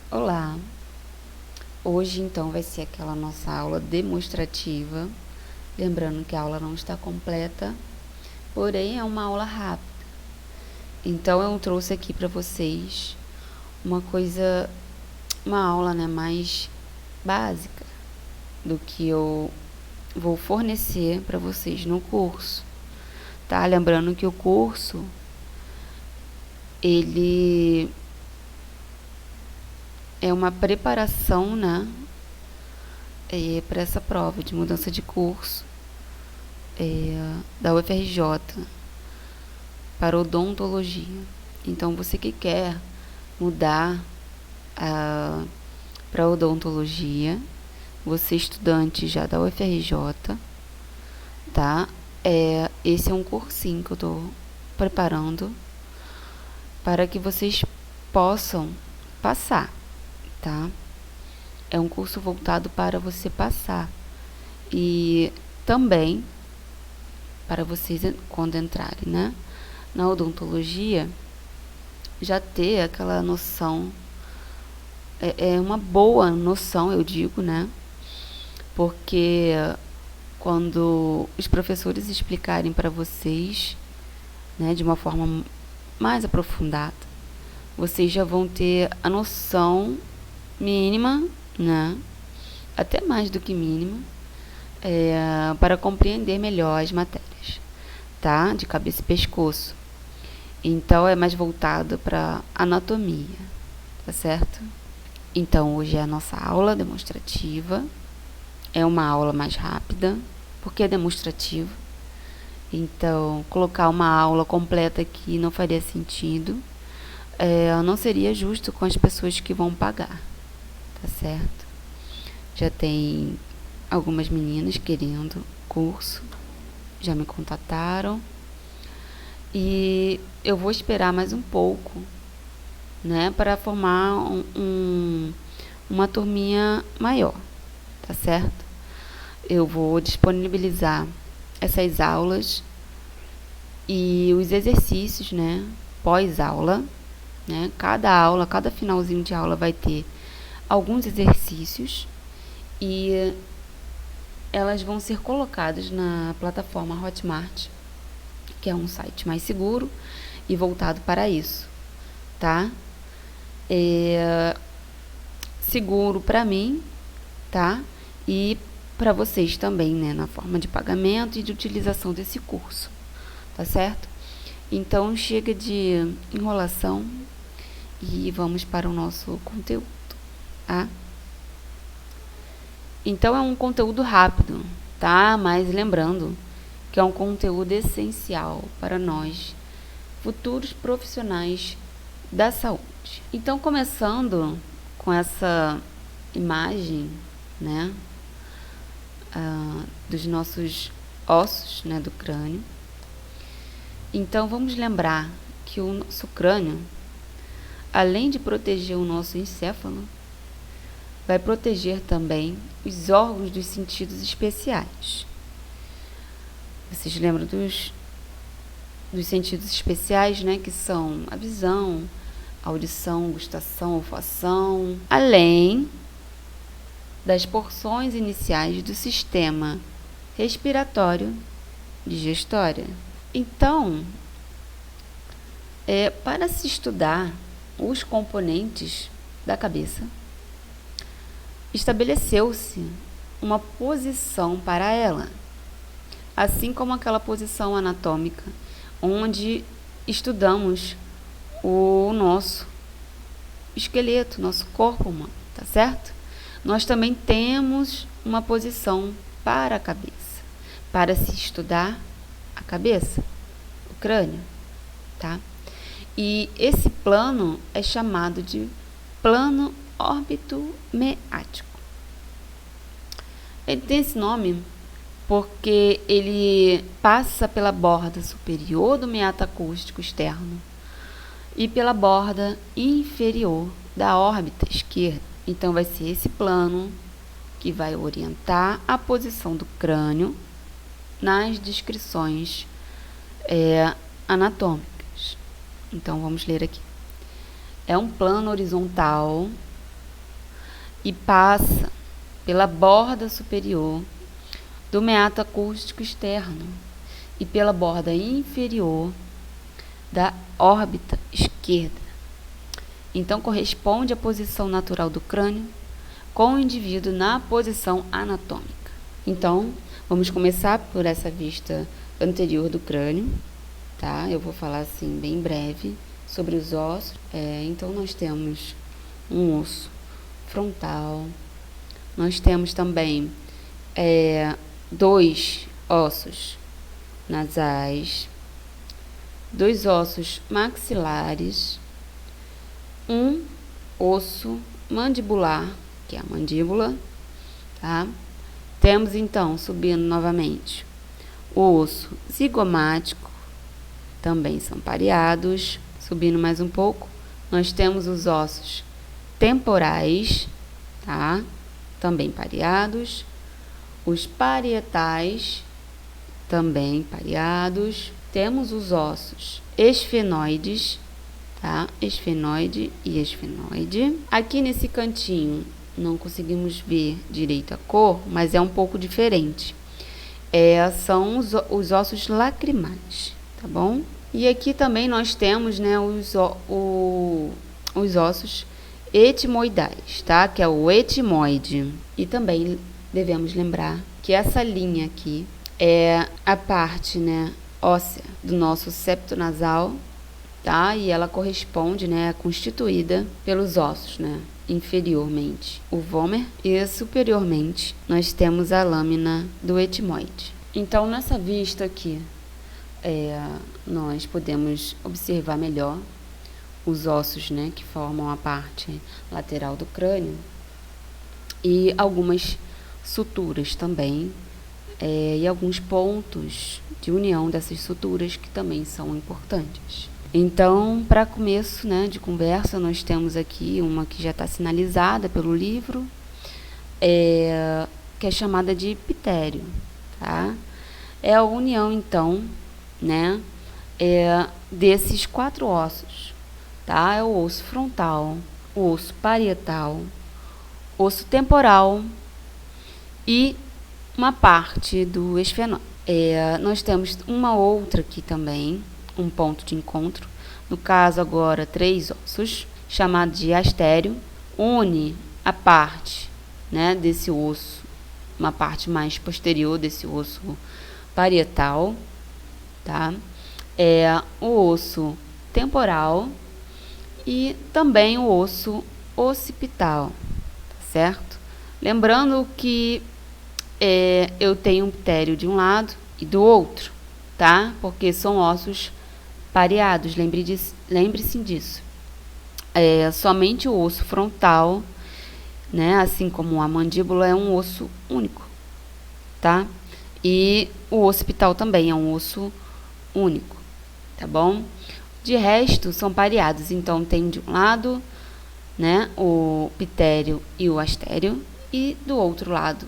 Olá! Hoje então vai ser aquela nossa aula demonstrativa, lembrando que a aula não está completa, porém é uma aula rápida. Então eu trouxe aqui para vocês uma aula, mais básica do que eu vou fornecer para vocês no curso, tá? Lembrando que o curso ele é uma preparação, para essa prova de mudança de curso da UFRJ para odontologia. Então, você que quer mudar para odontologia, você estudante já da UFRJ, tá? Esse é um cursinho que eu estou preparando para que vocês possam passar, tá? É um curso voltado para você passar e também para vocês, quando entrarem, na odontologia, já ter aquela noção, é uma boa noção, eu digo, porque quando os professores explicarem para vocês, de uma forma mais aprofundada, vocês já vão ter a noção mínima, até mais do que mínima, para compreender melhor as matérias, tá? De cabeça e pescoço. Então, é mais voltado para anatomia, tá certo? Então, hoje é a nossa aula demonstrativa. É uma aula mais rápida, porque é demonstrativa. Então, colocar uma aula completa aqui não faria sentido. Não seria justo com as pessoas que vão pagar, tá certo? Já tem algumas meninas querendo curso, já me contataram. E eu vou esperar mais um pouco, para formar uma turminha maior, tá certo? Eu vou disponibilizar essas aulas e os exercícios, pós-aula, cada finalzinho de aula vai ter alguns exercícios e elas vão ser colocadas na plataforma Hotmart, que é um site mais seguro e voltado para isso, tá? Seguro para mim, tá? E para vocês também, na forma de pagamento e de utilização desse curso, tá certo? Então, chega de enrolação e vamos para o nosso conteúdo, tá? Então, é um conteúdo rápido, tá? Mas lembrando que é um conteúdo essencial para nós, futuros profissionais da saúde. Então, começando com essa imagem, dos nossos ossos, do crânio. Então, vamos lembrar que o nosso crânio, além de proteger o nosso encéfalo, vai proteger também os órgãos dos sentidos especiais. Vocês lembram dos sentidos especiais, que são a visão, a audição, gustação, olfação, além das porções iniciais do sistema respiratório digestório. Então, para se estudar os componentes da cabeça, estabeleceu-se uma posição para ela, assim como aquela posição anatômica, onde estudamos o nosso esqueleto, nosso corpo humano, tá certo? Nós também temos uma posição para a cabeça, para se estudar a cabeça, o crânio, tá? E esse plano é chamado de plano órbito-meático. Ele tem esse nome porque ele passa pela borda superior do meato acústico externo e pela borda inferior da órbita esquerda. Então, vai ser esse plano que vai orientar a posição do crânio nas descrições anatômicas. Então, vamos ler aqui. É um plano horizontal e passa pela borda superior do meato acústico externo e pela borda inferior da órbita esquerda. Então, corresponde à posição natural do crânio com o indivíduo na posição anatômica. Então, vamos começar por essa vista anterior do crânio, tá? Eu vou falar assim bem breve sobre os ossos. Então, nós temos um osso frontal, nós temos também 2 ossos nasais, 2 ossos maxilares, um osso mandibular, que é a mandíbula, tá? Temos então, subindo novamente, o osso zigomático, também são pareados. Subindo mais um pouco, nós temos os ossos temporais, tá? Também pareados. Os parietais, também pareados. Temos os ossos esfenoides, tá? Esfenoide e esfenoide. Aqui nesse cantinho não conseguimos ver direito a cor, mas é um pouco diferente. São os ossos lacrimais, tá bom? E aqui também nós temos, né, os ossos etimoidais, tá? Que é o etimoide. E também devemos lembrar que essa linha aqui é a parte, né, óssea do nosso septo nasal, tá? E ela corresponde, né, é constituída pelos ossos, né, inferiormente o vômer e superiormente nós temos a lâmina do etimoide. Então, nessa vista aqui, nós podemos observar melhor os ossos, né, que formam a parte lateral do crânio e algumas suturas também, e alguns pontos de união dessas suturas que também são importantes. Então, para começo, né, de conversa, nós temos aqui uma que já está sinalizada pelo livro, que é chamada de epitélio, tá? É a união, então, né, desses 4 ossos, tá? É o osso frontal, o osso parietal, osso temporal e uma parte do esfenóide. Nós temos uma outra aqui também, um ponto de encontro, no caso agora 3 ossos, chamado de astério, une a parte, né, desse osso, uma parte mais posterior desse osso parietal, tá? O osso temporal e também o osso occipital, tá certo? Lembrando que eu tenho um epitélio de um lado e do outro, tá? Porque são ossos pareados, lembre-se disso. Somente o osso frontal, né, assim como a mandíbula, é um osso único, tá? E o occipital também é um osso único, tá bom? De resto, são pareados, então tem de um lado, né, o epitélio e o astério, e do outro lado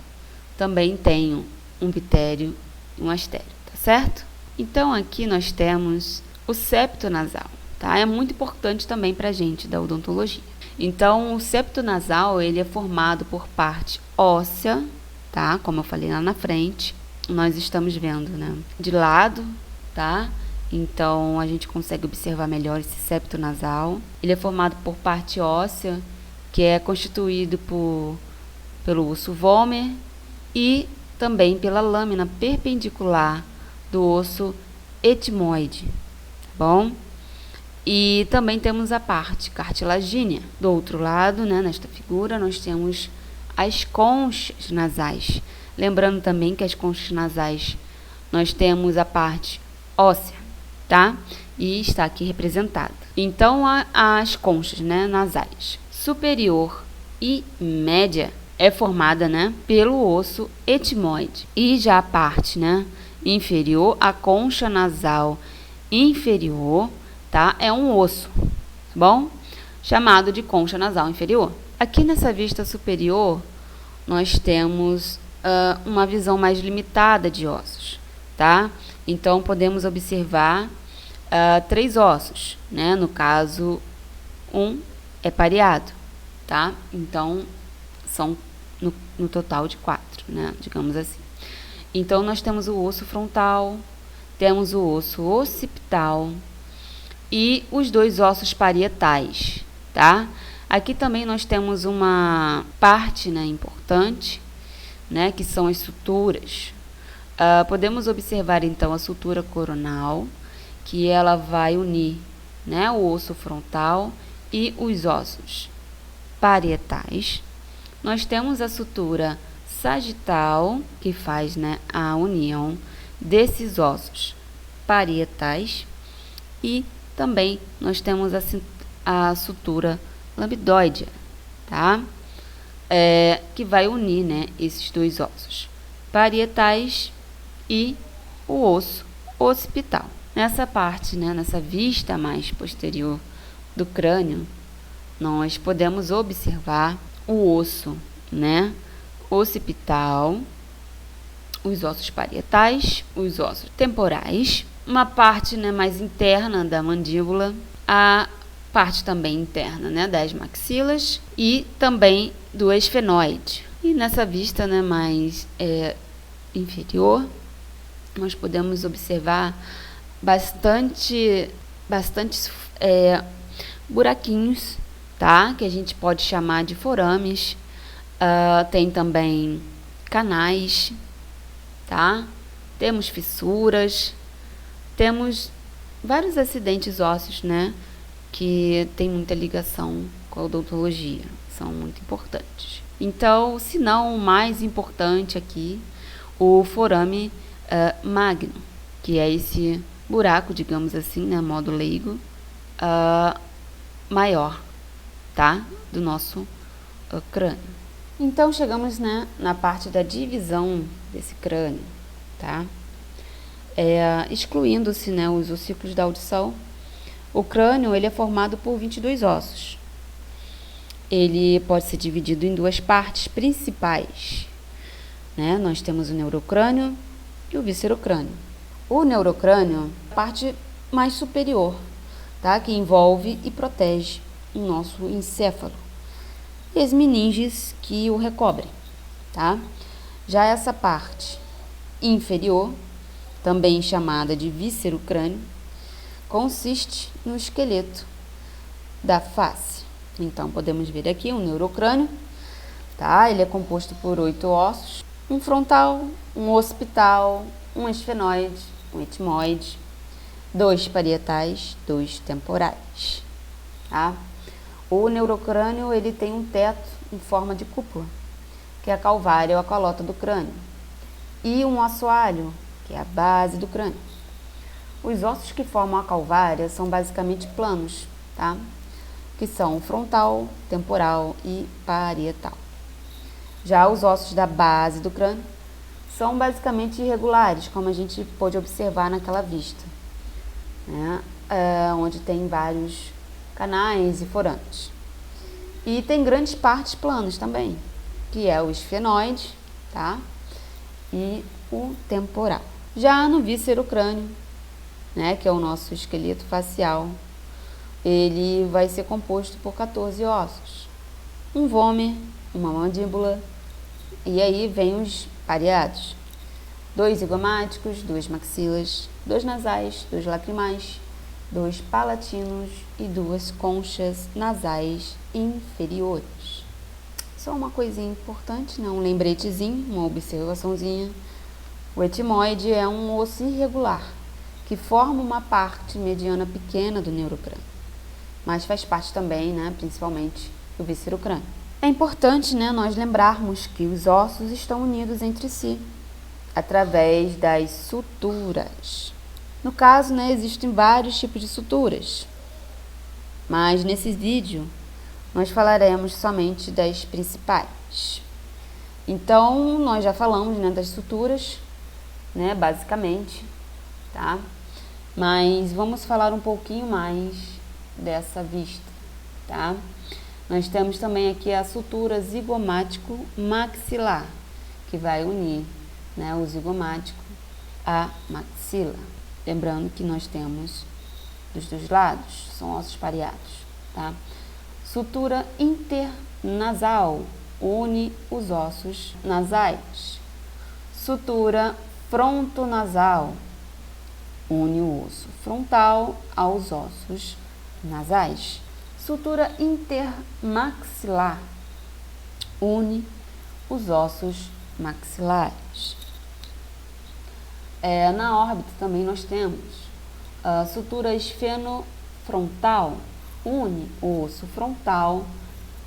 também tenho um epitélio e um astério, tá certo? Então, aqui nós temos o septo nasal, tá? É muito importante também para a gente da odontologia. Então, o septo nasal, ele é formado por parte óssea, tá? Como eu falei lá na frente, nós estamos vendo, né, de lado, tá? Então, a gente consegue observar melhor esse septo nasal. Ele é formado por parte óssea, que é constituído pelo osso vômer e também pela lâmina perpendicular do osso etimoide, tá bom? E também temos a parte cartilagínea. Do outro lado, né, nesta figura, nós temos as conchas nasais. Lembrando também que as conchas nasais, nós temos a parte óssea, tá? E está aqui representada. Então, as conchas, né, nasais superior e média é formada, né, pelo osso etimoide. E já a parte, né, inferior, a concha nasal inferior, tá? É um osso, tá bom? Chamado de concha nasal inferior. Aqui nessa vista superior, nós temos uma visão mais limitada de ossos, tá? Então, podemos observar 3 ossos, né? No caso, um é pareado, tá? Então, São no total de 4, né? Digamos assim. Então, nós temos o osso frontal, temos o osso occipital e os 2 ossos parietais, tá? Aqui também nós temos uma parte, né, importante, né, que são as suturas. Podemos observar, então, a sutura coronal, que ela vai unir, né, o osso frontal e os ossos parietais. Nós temos a sutura sagital, que faz, né, a união desses ossos parietais. E também nós temos a sutura lambdoidea, tá? Que vai unir, né, esses 2 ossos parietais e o osso occipital. Nessa parte, né, nessa vista mais posterior do crânio, nós podemos observar o osso, né, occipital, os ossos parietais, os ossos temporais, uma parte, né, mais interna da mandíbula, a parte também interna, né, das maxilas e também do esfenoide. E nessa vista, né, mais inferior, nós podemos observar bastantes buraquinhos, tá? Que a gente pode chamar de forames. Tem também canais, tá? Temos fissuras, temos vários acidentes ósseos, né? Que tem muita ligação com a odontologia, são muito importantes. Então, se não o mais importante aqui, o forame magno, que é esse buraco, digamos assim, né, modo leigo, maior, tá, do nosso crânio. Então, chegamos, né, na parte da divisão desse crânio, tá? Excluindo-se, né, os ossículos da audição, o crânio ele é formado por 22 ossos. Ele pode ser dividido em 2 partes principais, né? Nós temos o neurocrânio e o viscerocrânio. O neurocrânio é a parte mais superior, tá? Que envolve e protege o nosso encéfalo e as meninges que o recobrem, tá? Já essa parte inferior, também chamada de viscerocrânio, consiste no esqueleto da face. Então, podemos ver aqui um neurocrânio, tá? Ele é composto por 8 ossos, um frontal, um occipital, um esfenoide, um etmoide, 2 parietais, 2 temporais, tá? O neurocrânio, ele tem um teto em forma de cúpula, que é a calvária ou a calota do crânio, e um assoalho, que é a base do crânio. Os ossos que formam a calvária são basicamente planos, tá? Que são o frontal, temporal e parietal. Já os ossos da base do crânio são basicamente irregulares, como a gente pôde observar naquela vista, né? Onde tem vários canais e forames. E tem grandes partes planas também, que é o esfenoide, tá? E o temporal. Já no viscerocrânio, né, que é o nosso esqueleto facial, ele vai ser composto por 14 ossos, um vômer, uma mandíbula, e aí vem os pareados, 2 zigomáticos, 2 maxilas, 2 nasais, 2 lacrimais, 2 palatinos e 2 conchas nasais inferiores. Só uma coisinha importante, né? Um lembretezinho, uma observaçãozinha. O etmoide é um osso irregular, que forma uma parte mediana pequena do neurocrânio, mas faz parte também, né, principalmente, do viscerocrânio. É importante, né, nós lembrarmos que os ossos estão unidos entre si, através das suturas. No caso, né, existem vários tipos de suturas, mas nesse vídeo nós falaremos somente das principais. Então, nós já falamos, né, das suturas, né, basicamente, tá? Mas vamos falar um pouquinho mais dessa vista, tá? Nós temos também aqui a sutura zigomático-maxilar, que vai unir, né, o zigomático à maxila. Lembrando que nós temos dos 2 lados, são ossos pareados, tá? Sutura internasal, une os ossos nasais. Sutura frontonasal, une o osso frontal aos ossos nasais. Sutura intermaxilar, une os ossos maxilares. Na órbita também nós temos a sutura esfenofrontal, une o osso frontal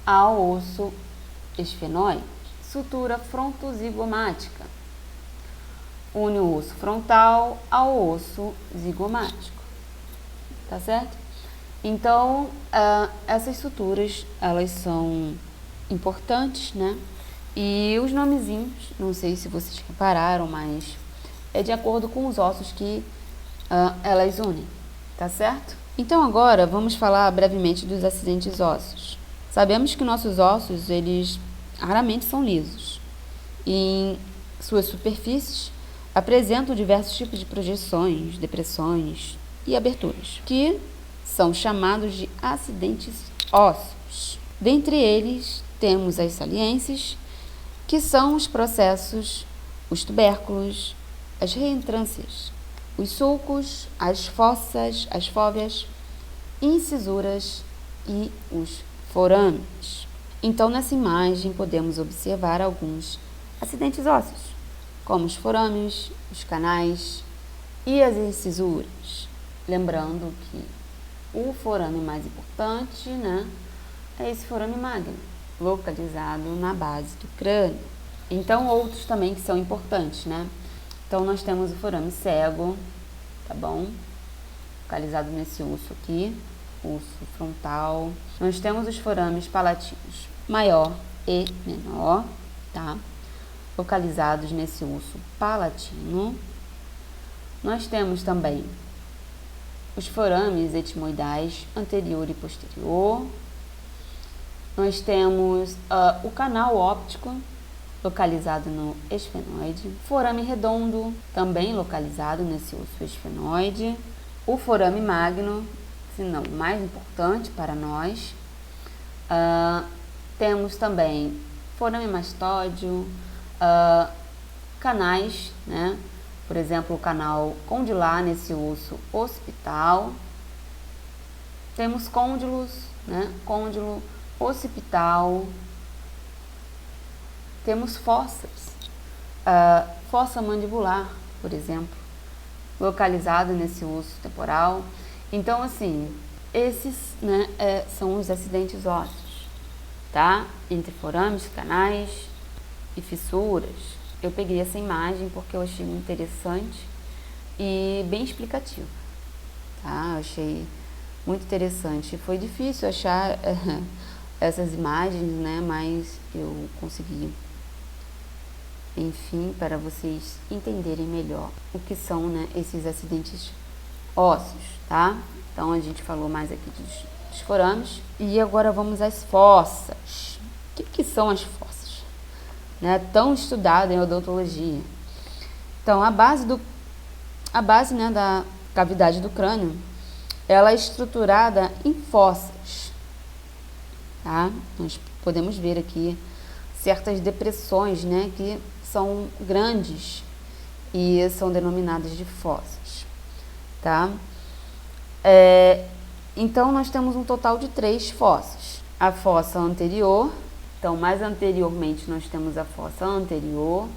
ao osso esfenoide. Sutura frontozigomática, une o osso frontal ao osso zigomático, tá certo? Então, essas suturas, elas são importantes, né? E os nomezinhos, não sei se vocês repararam, mas é de acordo com os ossos que elas unem, tá certo? Então agora vamos falar brevemente dos acidentes ósseos. Sabemos que nossos ossos, eles raramente são lisos. E em suas superfícies apresentam diversos tipos de projeções, depressões e aberturas, que são chamados de acidentes ósseos. Dentre eles temos as saliências, que são os processos, os tubérculos, as reentrâncias, os sulcos, as fossas, as fóveas, incisuras e os forames. Então, nessa imagem, podemos observar alguns acidentes ósseos, como os forames, os canais e as incisuras. Lembrando que o forame mais importante, né, é esse forame magno, localizado na base do crânio. Então, outros também que são importantes, né? Então, nós temos o forame cego, tá bom? Localizado nesse osso aqui, osso frontal. Nós temos os forames palatinos maior e menor, tá? Localizados nesse osso palatino. Nós temos também os forames etimoidais anterior e posterior. Nós temos o canal óptico, localizado no esfenoide. Forame redondo, também localizado nesse osso esfenoide. O forame magno, se não o mais importante para nós. Temos também forame mastóide, canais, né? Por exemplo, o canal condilar nesse osso occipital. Temos côndilos, né? Côndilo occipital. Temos fossas, fossa mandibular, por exemplo, localizado nesse osso temporal. Então, assim, esses, né, são os acidentes ósseos, tá? Entre forames, canais e fissuras. Eu peguei essa imagem porque eu achei interessante e bem explicativa, tá? Eu achei muito interessante. Foi difícil achar essas imagens, né? Mas eu consegui, enfim, para vocês entenderem melhor o que são, né, esses acidentes ósseos, tá? Então, a gente falou mais aqui dos forames. E agora vamos às fossas. O que são as fossas? Né, tão estudada em odontologia. Então, a base, né, da cavidade do crânio, ela é estruturada em fossas, tá? Nós podemos ver aqui certas depressões, né, que são grandes e são denominadas de fossas, tá? Então, nós temos um total de 3 fossas. A fossa anterior, então, mais anteriormente, nós temos a fossa anterior,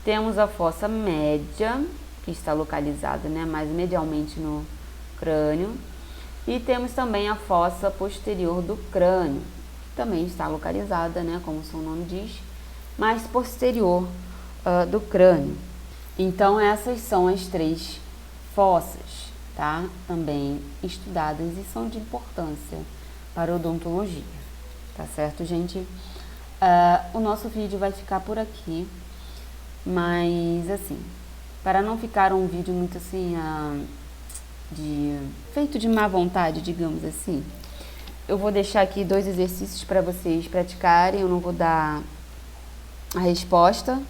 temos a fossa média, que está localizada, né, mais medialmente no crânio, e temos também a fossa posterior do crânio, que também está localizada, né, como o seu nome diz, mais posterior do crânio. Então, essas são as 3 fossas, tá? Também estudadas e são de importância para a odontologia, tá certo, gente? O nosso vídeo vai ficar por aqui, mas assim, para não ficar um vídeo muito assim, feito de má vontade, digamos assim, eu vou deixar aqui 2 exercícios para vocês praticarem. Eu não vou dar a resposta,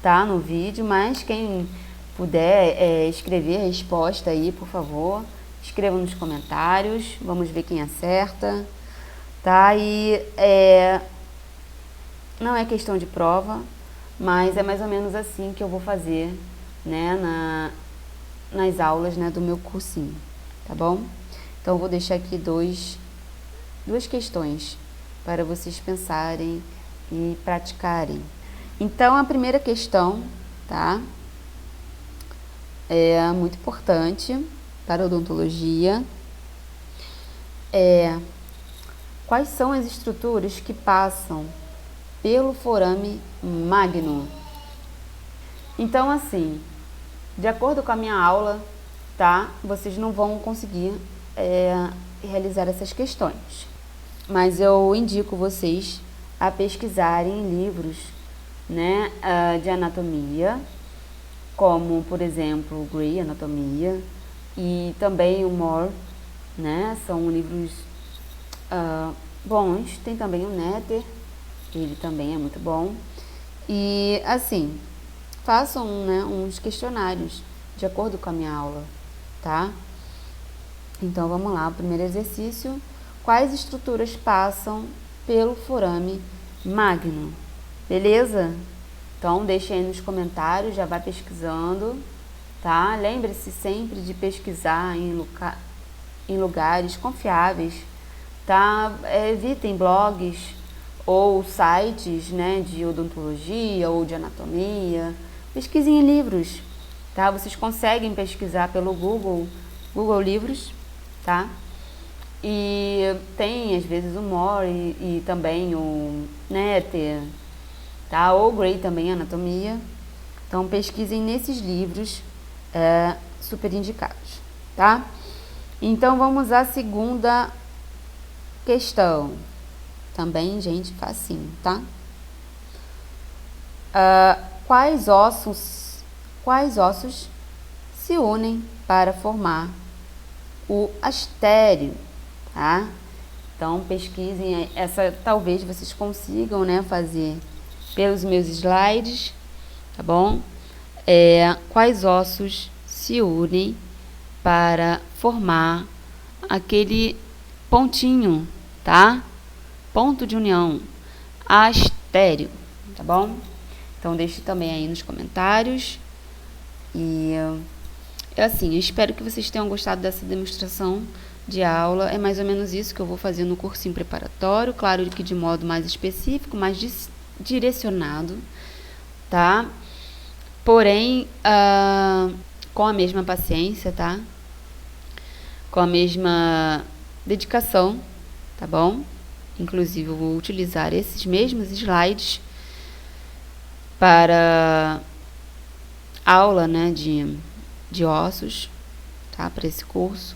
tá, no vídeo, mas quem puder escrever a resposta aí, por favor, escreva nos comentários, vamos ver quem acerta, tá? E não é questão de prova, mas é mais ou menos assim que eu vou fazer, né, nas aulas, né, do meu cursinho, tá bom? Então, eu vou deixar aqui duas questões para vocês pensarem e praticarem. Então, a primeira questão, tá? É muito importante para a odontologia. Quais são as estruturas que passam pelo forame magno? Então, assim, de acordo com a minha aula, tá? Vocês não vão conseguir realizar essas questões. Mas eu indico vocês a pesquisarem livros, né, de anatomia, como, por exemplo, Grey Anatomia e também o Moore, né? São livros bons. Tem também o Netter, ele também é muito bom. E, assim, façam, né, uns questionários de acordo com a minha aula, tá? Então, vamos lá. O primeiro exercício: quais estruturas passam pelo forame magno? Beleza? Então, deixe aí nos comentários, já vai pesquisando, tá? Lembre-se sempre de pesquisar em lugares confiáveis, tá? Evitem blogs ou sites, né, de odontologia ou de anatomia. Pesquisem em livros, tá? Vocês conseguem pesquisar pelo Google Livros, tá? E tem, às vezes, o Moore e também o Netter, tá? Ou Grey também, Anatomia. Então, pesquisem nesses livros super indicados, tá? Então, vamos à segunda questão. Também, gente, facinho, tá? Quais ossos se unem para formar o astério, tá? Então, pesquisem essa, talvez vocês consigam, né, fazer pelos meus slides, tá bom? Quais ossos se unem para formar aquele pontinho, tá? Ponto de união, astério, tá bom? Então, deixe também aí nos comentários. E, assim, eu espero que vocês tenham gostado dessa demonstração de aula. É mais ou menos isso que eu vou fazer no cursinho preparatório, claro que de modo mais específico, mais direcionado, tá? Porém, com a mesma paciência, tá? Com a mesma dedicação, tá bom? Inclusive, eu vou utilizar esses mesmos slides para aula, né, de ossos, tá? Para esse curso.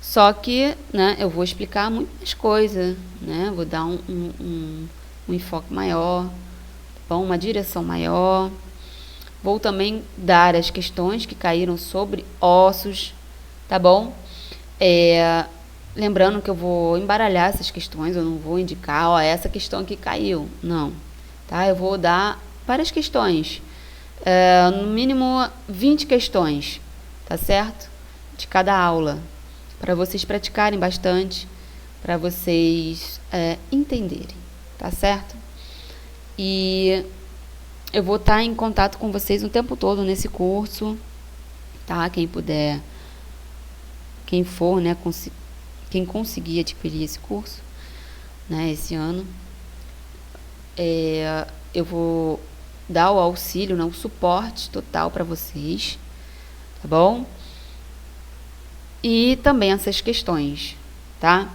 Só que, né, eu vou explicar muito mais coisa, né? Vou dar um enfoque maior, tá bom? Uma direção maior. Vou também dar as questões que caíram sobre ossos, tá bom? Lembrando que eu vou embaralhar essas questões, eu não vou indicar, ó, essa questão aqui caiu, não, tá? Eu vou dar várias questões, no mínimo 20 questões, tá certo? De cada aula, para vocês praticarem bastante, para vocês entenderem, tá certo? E eu vou estar em contato com vocês o tempo todo nesse curso, tá? Quem puder, quem for, né, quem conseguir adquirir esse curso, né, esse ano, eu vou dar o auxílio, né, o suporte total para vocês, tá bom? E também essas questões, tá?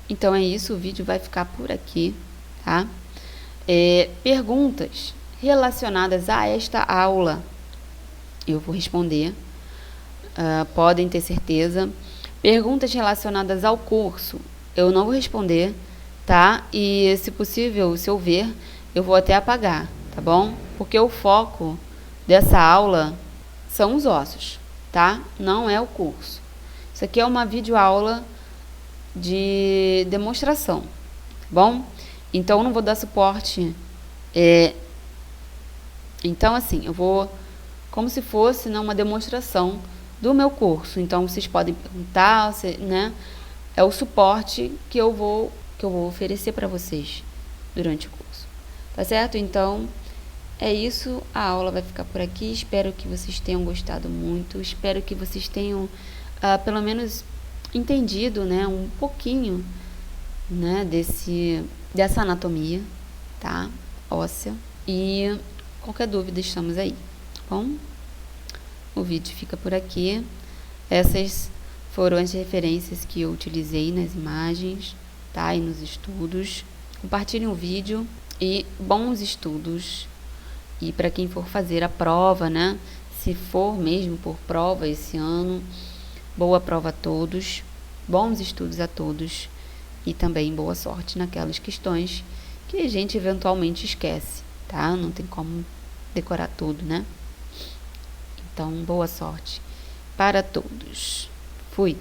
Então é isso, o vídeo vai ficar por aqui, tá? Perguntas relacionadas a esta aula, eu vou responder, podem ter certeza. Perguntas relacionadas ao curso, eu não vou responder, tá? E, se possível, se eu ver, eu vou até apagar, tá bom? Porque o foco dessa aula são os ossos, tá? Não é o curso. Isso aqui é uma videoaula de demonstração, tá bom? Então, eu não vou dar suporte. Então, assim, eu vou como se fosse, né, uma demonstração do meu curso. Então, vocês podem perguntar, né? É o suporte que eu vou oferecer para vocês, durante o curso. Tá certo? Então, é isso. A aula vai ficar por aqui. Espero que vocês tenham gostado muito. Espero que vocês tenham, pelo menos, entendido, né, um pouquinho, né, dessa anatomia, tá? Óssea. E qualquer dúvida, estamos aí, tá bom? O vídeo fica por aqui. Essas foram as referências que eu utilizei nas imagens, tá? E nos estudos. Compartilhem o vídeo e bons estudos. E para quem for fazer a prova, né? Se for mesmo por prova esse ano, boa prova a todos, bons estudos a todos e também boa sorte naquelas questões que a gente eventualmente esquece, tá? Não tem como decorar tudo, né? Então, boa sorte para todos. Fui!